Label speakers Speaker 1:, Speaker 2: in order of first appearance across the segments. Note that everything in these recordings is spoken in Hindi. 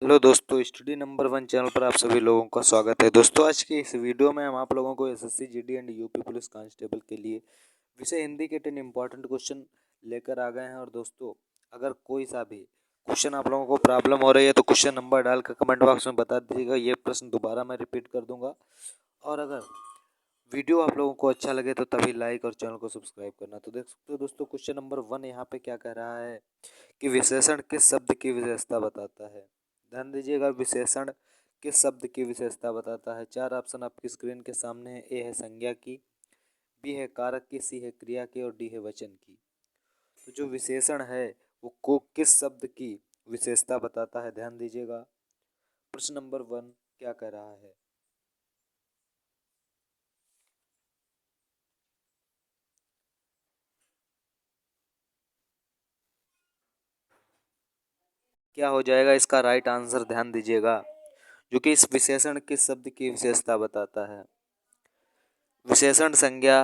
Speaker 1: हेलो दोस्तों, स्टडी नंबर 1 चैनल पर आप सभी लोगों का स्वागत है। दोस्तों, आज की इस वीडियो में हम आप लोगों को SSC GD and UP police constable के लिए विषय हिंदी के 10 इंपॉर्टेंट क्वेश्चन लेकर आ गए हैं। और दोस्तों, अगर कोई सा भी क्वेश्चन आप लोगों को प्रॉब्लम हो रही है तो क्वेश्चन नंबर डालकर कमेंट बॉक्स में बता दीजिएगा। ये प्रश्न दोबारा मैं रिपीट कर दूंगा। और अगर वीडियो आप लोगों को अच्छा लगे तो तभी लाइक और चैनल को सब्सक्राइब करना। तो देख सकते हो दोस्तों, क्वेश्चन नंबर 1 यहाँ पे क्या कह रहा है कि विशेषण किस शब्द की विशेषता बताता है। ध्यान दीजिएगा, विशेषण किस शब्द की विशेषता बताता है। 4 ऑप्शन आपकी स्क्रीन के सामने है। ए है संज्ञा की, बी है कारक की, सी है क्रिया की और डी है वचन की। तो जो विशेषण है वो को किस शब्द की विशेषता बताता है, ध्यान दीजिएगा। प्रश्न नंबर 1 क्या कह रहा है। क्या हो जाएगा इसका राइट आंसर, ध्यान दीजिएगा। जो कि इस विशेषण किस शब्द की विशेषता बताता है। विशेषण संज्ञा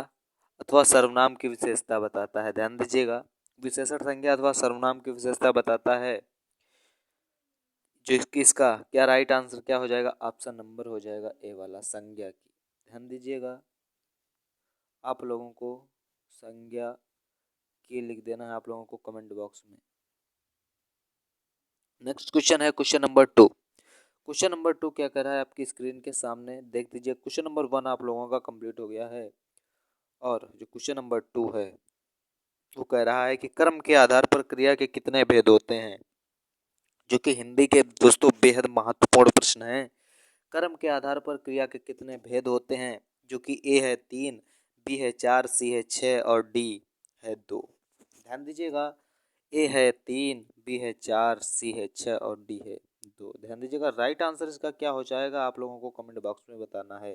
Speaker 1: अथवा सर्वनाम की विशेषता बताता है। ध्यान दीजिएगा, विशेषण संज्ञा अथवा सर्वनाम की विशेषता बताता है। जो इसका क्या राइट आंसर क्या हो जाएगा, ऑप्शन नंबर हो जाएगा ए वाला, संज्ञा की। ध्यान दीजिएगा, आप लोगों को संज्ञा की लिख देना है आप लोगों को कमेंट बॉक्स में। नेक्स्ट क्वेश्चन है क्वेश्चन नंबर 2। क्वेश्चन नंबर 2 क्या कर रहा है आपकी स्क्रीन के सामने, देख दीजिए। क्वेश्चन नंबर 1 आप लोगों का कंप्लीट हो गया है। और जो क्वेश्चन नंबर 2 है वो कह रहा है कि कर्म के आधार पर क्रिया के कितने भेद होते हैं। जो कि हिंदी के दोस्तों बेहद महत्वपूर्ण प्रश्न है। कर्म के आधार पर क्रिया के कितने भेद होते हैं। जो कि ए है 3, बी है 4, सी है 6 और डी है 2। ध्यान दीजिएगा, ए है 3, बी है 4, सी है 6 और डी है 2। ध्यान दीजिएगा, राइट आंसर इसका क्या हो जाएगा आप लोगों को कमेंट बॉक्स में बताना है।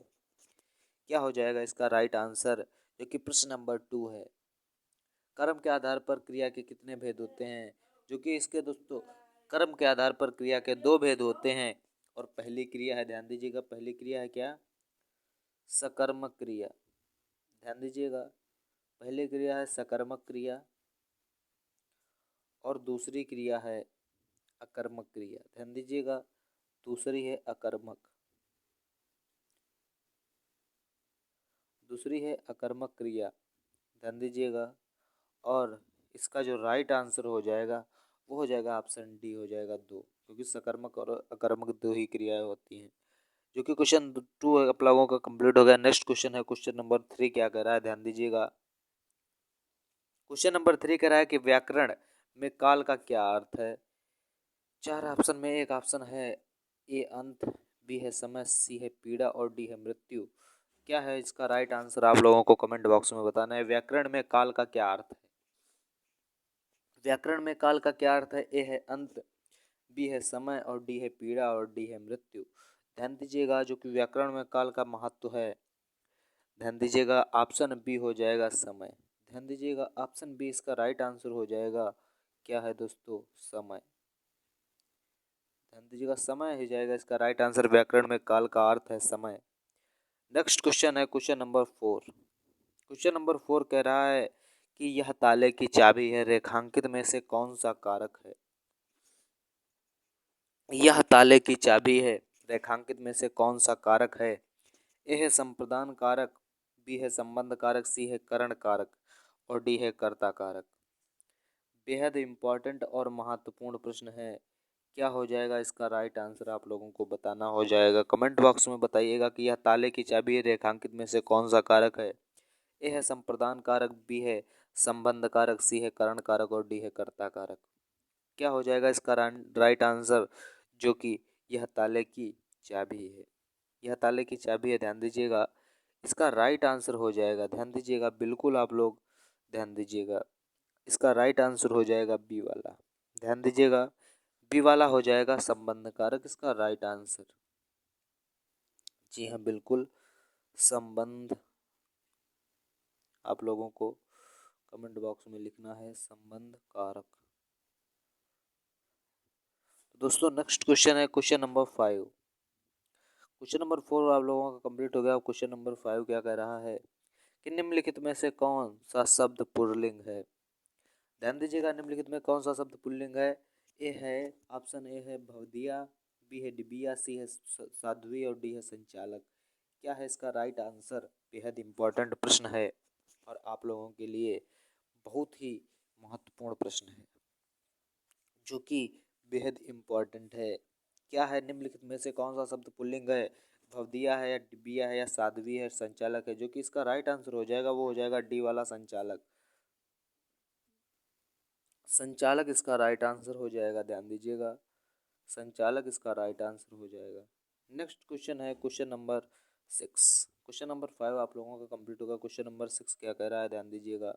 Speaker 1: क्या हो जाएगा इसका राइट आंसर, जो कि प्रश्न नंबर 2 है। कर्म के आधार पर क्रिया के कितने भेद होते हैं। जो कि इसके दोस्तों कर्म के आधार पर क्रिया के 2 भेद होते हैं। और पहली क्रिया है, ध्यान दीजिएगा, पहली क्रिया है क्या, सकर्मक क्रिया। ध्यान दीजिएगा, पहली क्रिया है सकर्मक क्रिया और दूसरी क्रिया है अकर्मक क्रिया। ध्यान दीजिएगा, दूसरी है अकर्मक, दूसरी है अकर्मक क्रिया। ध्यान दीजिएगा, और इसका जो राइट आंसर हो जाएगा वो हो जाएगा ऑप्शन डी, हो जाएगा 2। क्योंकि सकर्मक और अकर्मक 2 ही क्रियाएं होती हैं। जो कि क्वेश्चन 2 आप लोगों का कंप्लीट हो गया। नेक्स्ट क्वेश्चन है क्वेश्चन नंबर 3 क्या कह रहा है, ध्यान दीजिएगा। क्वेश्चन नंबर 3 कह रहा है कि व्याकरण में काल का क्या अर्थ है। 4 ऑप्शन में एक ऑप्शन है ए अंत, बी है समय, सी है पीड़ा और डी है मृत्यु। क्या है इसका राइट आंसर, आप लोगों को कमेंट बॉक्स में बताना है। व्याकरण में काल का क्या अर्थ है। व्याकरण में काल का क्या अर्थ है। ए है अंत, बी है समय और डी है पीड़ा और डी है मृत्यु। ध्यान दीजिएगा, जो कि व्याकरण में काल का महत्व है। ध्यान दीजिएगा, ऑप्शन बी हो जाएगा समय। ध्यान दीजिएगा, ऑप्शन बी इसका राइट आंसर हो जाएगा। क्या है दोस्तों, समय। ध्यान दीजिएगा, समय ही जाएगा इसका राइट आंसर। व्याकरण में काल का अर्थ है समय। नेक्स्ट क्वेश्चन है क्वेश्चन नंबर 4। क्वेश्चन नंबर 4 कह रहा है कि यह ताले की चाबी है, रेखांकित में से कौन सा कारक है। यह ताले की चाबी है, रेखांकित में से कौन सा कारक है। ए है संप्रदान कारक, बी है संबंध कारक, सी है करण कारक और डी है कर्ता कारक। बेहद इंपॉर्टेंट और महत्वपूर्ण प्रश्न है। क्या हो जाएगा इसका राइट आंसर, आप लोगों को बताना हो जाएगा। कमेंट बॉक्स में बताइएगा कि यह ताले की चाबी है, रेखांकित में से कौन सा कारक है। ए है संप्रदान कारक, बी है संबंध कारक, सी है करण कारक और डी है कर्ता कारक। क्या हो जाएगा इसका राइट आंसर, जो कि यह ताले की चाबी है। यह ताले की चाबी है। ध्यान दीजिएगा, इसका राइट आंसर हो जाएगा, ध्यान दीजिएगा, बिल्कुल आप लोग ध्यान दीजिएगा, इसका राइट आंसर हो जाएगा बी वाला। ध्यान दीजिएगा, बी वाला हो जाएगा संबंध कारक इसका राइट आंसर। जी हाँ, बिल्कुल संबंध आप लोगों को कमेंट बॉक्स में लिखना है, संबंध कारक। तो दोस्तों, नेक्स्ट क्वेश्चन है क्वेश्चन नंबर 5। क्वेश्चन नंबर 4 आप लोगों का कंप्लीट हो गया। क्वेश्चन नंबर 5 क्या कह रहा है कि निम्नलिखित में से कौन सा शब्द पुल्लिंग है। ध्यान दीजिएगा, निम्नलिखित में कौन सा शब्द पुल्लिंग है। ए है ऑप्शन ए है भवदिया, बी है डिबिया, सी है साध्वी और डी है संचालक। क्या है इसका राइट आंसर? बेहद इम्पोर्टेंट प्रश्न है और आप लोगों के लिए बहुत ही महत्वपूर्ण प्रश्न है जो कि बेहद इम्पोर्टेंट है। क्या है निम्नलिखित में से कौन सा शब्द पुल्लिंग है? भवदिया है या डिबिया है या साध्वी है संचालक है? जो कि इसका राइट आंसर हो जाएगा वो हो जाएगा डी वाला संचालक। संचालक इसका राइट आंसर हो जाएगा, ध्यान दीजिएगा, संचालक इसका राइट आंसर हो जाएगा। नेक्स्ट क्वेश्चन है क्वेश्चन नंबर 6। क्वेश्चन नंबर 5 आप लोगों का कंप्लीट होगा। क्वेश्चन नंबर 6 क्या कह रहा है, ध्यान दीजिएगा।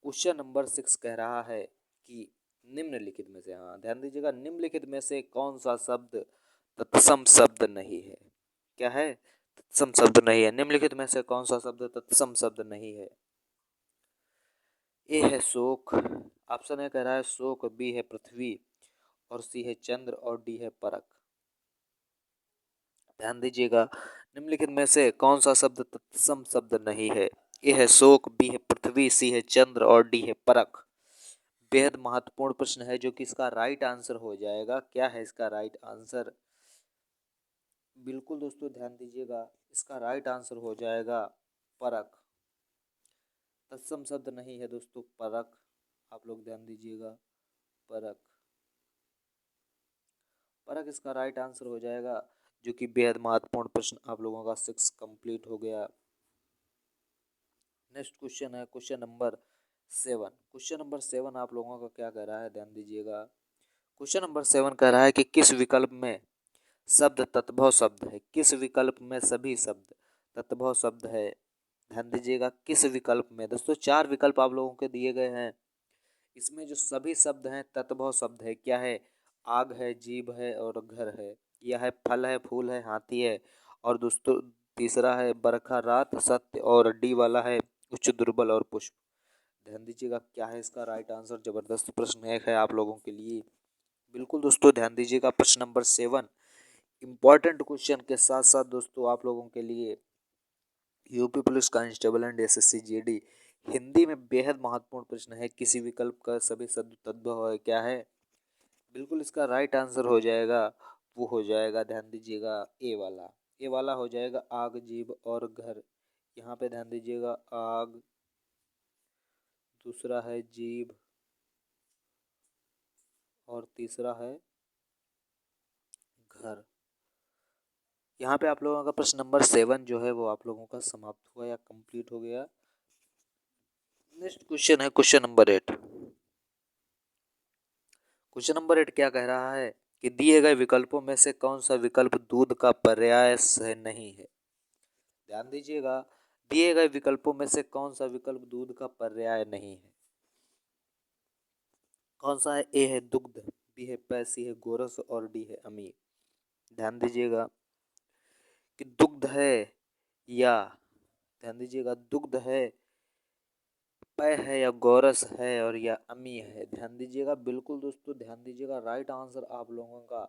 Speaker 1: क्वेश्चन नंबर 6 कह रहा है कि निम्नलिखित में से, हाँ ध्यान दीजिएगा, निम्नलिखित में से कौन सा शब्द तत्सम शब्द नहीं है? क्या है? तत्सम शब्द नहीं है। निम्नलिखित में से कौन सा शब्द तत्सम शब्द नहीं है? ए है शोक, ऑप्शन ए कह रहा है शोक, बी है पृथ्वी और सी है चंद्र और डी है परख। ध्यान दीजिएगा, निम्नलिखित में से कौन सा शब्द तत्सम शब्द नहीं है? ए है शोक, बी है पृथ्वी, सी है चंद्र और डी है परख। बेहद महत्वपूर्ण प्रश्न है जो कि इसका राइट आंसर हो जाएगा। क्या है इसका राइट आंसर? बिल्कुल दोस्तों ध्यान दीजिएगा, इसका राइट आंसर हो जाएगा परख। तत्सम शब्द नहीं है दोस्तों, परख। आप लोग ध्यान दीजिएगा, परख, परख इसका राइट आंसर हो जाएगा, जो कि बेहद महत्वपूर्ण प्रश्न। आप लोगों का 6 कंप्लीट हो गया। नेक्स्ट क्वेश्चन है क्वेश्चन नंबर 7। क्वेश्चन नंबर 7 आप लोगों का क्या कह रहा है, ध्यान दीजिएगा। क्वेश्चन नंबर 7 कह रहा है कि किस विकल्प में शब्द तत्भव शब्द है? किस विकल्प में सभी शब्द तत्भव शब्द है? ध्यान दीजिएगा, किस विकल्प में। दोस्तों 4 विकल्प आप लोगों के दिए गए हैं, इसमें जो सभी शब्द हैं तत्भव शब्द है। क्या है? आग है, जीभ है और घर है। यह है फल है, फूल है, हाथी है और दोस्तों तीसरा है बरखा, रात, सत्य और डी वाला है उच्च, दुर्बल और पुष्प। ध्यान दीजिएगा, क्या है इसका राइट आंसर? जबरदस्त प्रश्न एक है आप लोगों के लिए। बिल्कुल दोस्तों ध्यान दीजिएगा, प्रश्न नंबर 7 इंपॉर्टेंट क्वेश्चन के साथ साथ दोस्तों आप लोगों के लिए UP police constable and SSC GD Hindi में बेहद महत्वपूर्ण प्रश्न है। किसी विकल्प का सभी शब्द तद्भव है? क्या है? बिल्कुल इसका राइट आंसर हो जाएगा, वो हो जाएगा, ध्यान दीजिएगा, ए वाला। ए वाला हो जाएगा आग, जीभ और घर। यहाँ पे ध्यान दीजिएगा, आग, दूसरा है जीभ और तीसरा है घर। यहाँ पे आप लोगों का प्रश्न नंबर 7 जो है वो आप लोगों का समाप्त हुआ या कंप्लीट हो गया। नेक्स्ट क्वेश्चन है क्वेश्चन नंबर 8। क्वेश्चन नंबर 8 क्या कह रहा है कि दिए गए विकल्पों में से कौन सा विकल्प दूध का पर्याय नहीं है? ध्यान दीजिएगा, दिए गए विकल्पों में से कौन सा विकल्प दूध का पर्याय नहीं है? कौन सा है? ए है दुग्ध, बी है पै, सी है गोरस और डी है अमीर। ध्यान दीजिएगा कि दुग्ध है या, ध्यान दीजिएगा, दुग्ध है, पै है या गोरस है और या अमी है। ध्यान दीजिएगा, बिल्कुल दोस्तों ध्यान दीजिएगा, राइट आंसर आप लोगों का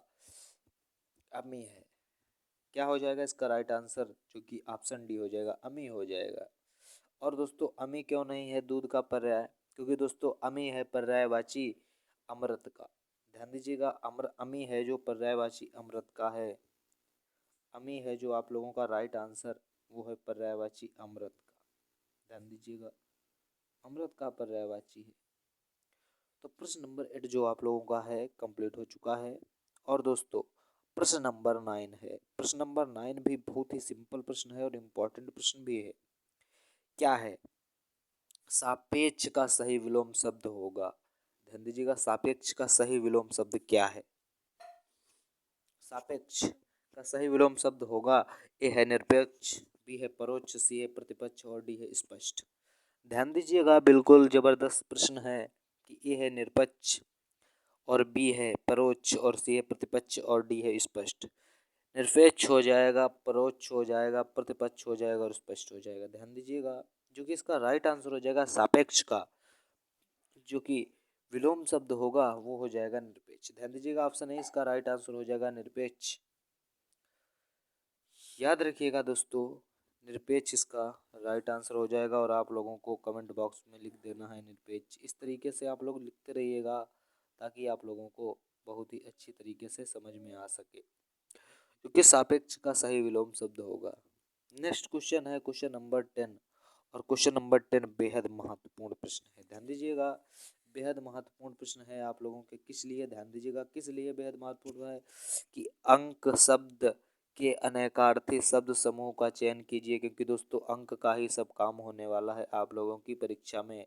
Speaker 1: अमी है। क्या हो जाएगा इसका राइट आंसर? जो कि ऑप्शन डी हो जाएगा, अमी हो जाएगा। और दोस्तों अमी क्यों नहीं है दूध का पर्याय? क्योंकि दोस्तों अमी है पर्यायवाची अमृत का। ध्यान दीजिएगा, अमी है जो पर्यायवाची अमृत का है। अमी है जो आप लोगों का राइट आंसर, वो है पर्यायवाची अमृत का। ध्यान दीजिएगा, अमृत का पर्यायवाची है। तो प्रश्न नंबर 8 जो आप लोगों का है कंप्लीट हो चुका है। और दोस्तों प्रश्न नंबर 9 है। प्रश्न नंबर 9 भी बहुत ही सिंपल प्रश्न है और इम्पोर्टेंट प्रश्न भी है। क्या है? सापेक्ष का सही विलोम शब्द होगा। ध्यान दीजिएगा, सापेक्ष का सही विलोम शब्द क्या है? सापेक्ष का सही विलोम शब्द होगा, ए है निरपेक्ष, बी है परोक्ष, सी है प्रतिपक्ष और डी है स्पष्ट। ध्यान दीजिएगा, बिल्कुल जबरदस्त प्रश्न है कि ए है निरपेक्ष और बी है परोक्ष और सी है प्रतिपक्ष और डी है स्पष्ट। निरपेक्ष हो जाएगा, परोक्ष हो जाएगा, प्रतिपक्ष हो जाएगा और स्पष्ट हो जाएगा। ध्यान दीजिएगा, जो कि इसका राइट आंसर हो जाएगा सापेक्ष का जो कि विलोम शब्द होगा वो हो जाएगा निरपेक्ष। ध्यान दीजिएगा, ऑप्शन ए इसका राइट आंसर हो जाएगा निरपेक्ष। याद रखिएगा दोस्तों, निरपेक्ष इसका राइट आंसर हो जाएगा और आप लोगों को कमेंट बॉक्स में लिख देना है निरपेक्ष। इस तरीके से आप लोग लिखते रहिएगा ताकि आप लोगों को बहुत ही अच्छी तरीके से समझ में आ सके, क्योंकि सापेक्ष का सही विलोम शब्द होगा। नेक्स्ट क्वेश्चन है क्वेश्चन नंबर 10, और क्वेश्चन नंबर 10 बेहद महत्वपूर्ण प्रश्न है, ध्यान दीजिएगा। बेहद महत्वपूर्ण प्रश्न है आप लोगों के, किस लिए, ध्यान दीजिएगा, किस लिए बेहद महत्वपूर्ण है कि अंक शब्द के अनेकार्थी शब्द समूह का चयन कीजिए, क्योंकि दोस्तों अंक का ही सब काम होने वाला है आप लोगों की परीक्षा में।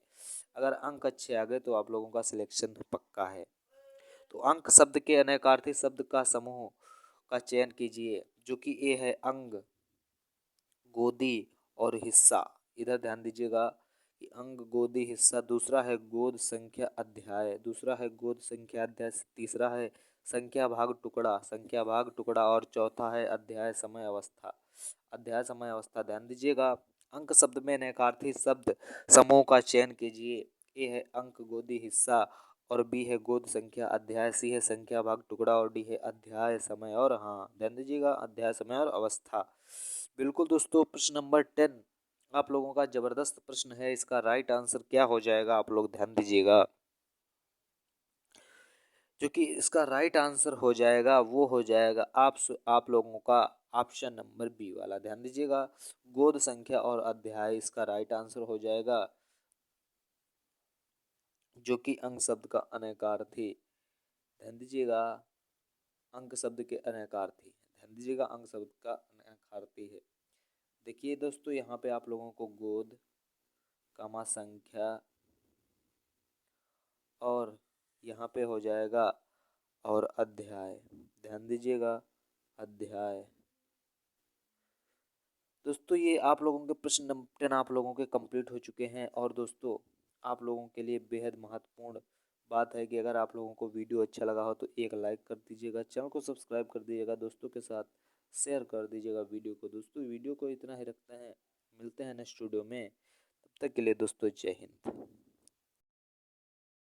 Speaker 1: अगर अंक अच्छे आ गए तो आप लोगों का सिलेक्शन पक्का है। तो अंक शब्द के अनेकार्थी शब्द का समूह का चयन कीजिए, जो कि ए है अंग, गोदी और हिस्सा। इधर ध्यान दीजिएगा कि अंग, गोदी, हिस्सा। दूसरा है गोद, संख्या, अध्याय। दूसरा है गोद, संख्या, अध्याय। तीसरा है संख्या भाग टुकड़ा, संख्या भाग टुकड़ा। और चौथा है अध्याय, समय, अवस्था। अध्याय, समय, अवस्था। ध्यान दीजिएगा, अंक शब्द में नैकार्थी शब्द समूह का चयन कीजिए। ए है अंक, गोदी, हिस्सा। और बी है गोद, संख्या, अध्याय। सी है संख्या भाग टुकड़ा। और डी है अध्याय, समय और, हाँ ध्यान दीजिएगा, अध्याय, समय और अवस्था। बिल्कुल दोस्तों, प्रश्न नंबर 10 आप लोगों का जबरदस्त प्रश्न है। इसका राइट आंसर क्या हो जाएगा, आप लोग ध्यान दीजिएगा। जो कि इसका राइट आंसर हो जाएगा वो हो जाएगा आप लोगों का ऑप्शन नंबर बी वाला। ध्यान दीजिएगा, गोद, संख्या और अध्याय इसका राइट आंसर हो जाएगा, जो कि अंक शब्द का अनेकार्थी। ध्यान दीजिएगा, अंक शब्द के अनेकार्थी। ध्यान दीजिएगा, अंक शब्द का अनेकार्थी है। देखिए दोस्तों, यहाँ पे आप लोगों को गोद, कामा, संख्या, और यहाँ पे हो जाएगा और अध्याय। ध्यान दीजिएगा, अध्याय। दोस्तों ये आप लोगों के प्रश्न नंबर 10 आप लोगों के कंप्लीट हो चुके हैं। और दोस्तों आप लोगों के लिए बेहद महत्वपूर्ण बात है कि अगर आप लोगों को वीडियो अच्छा लगा हो तो एक लाइक कर दीजिएगा, चैनल को सब्सक्राइब कर दीजिएगा, दोस्तों के साथ शेयर कर दीजिएगा वीडियो को। दोस्तों वीडियो को इतना ही रखते हैं, मिलते हैं नेक्स्ट वीडियो में, तब तक के लिए दोस्तों जय हिंद।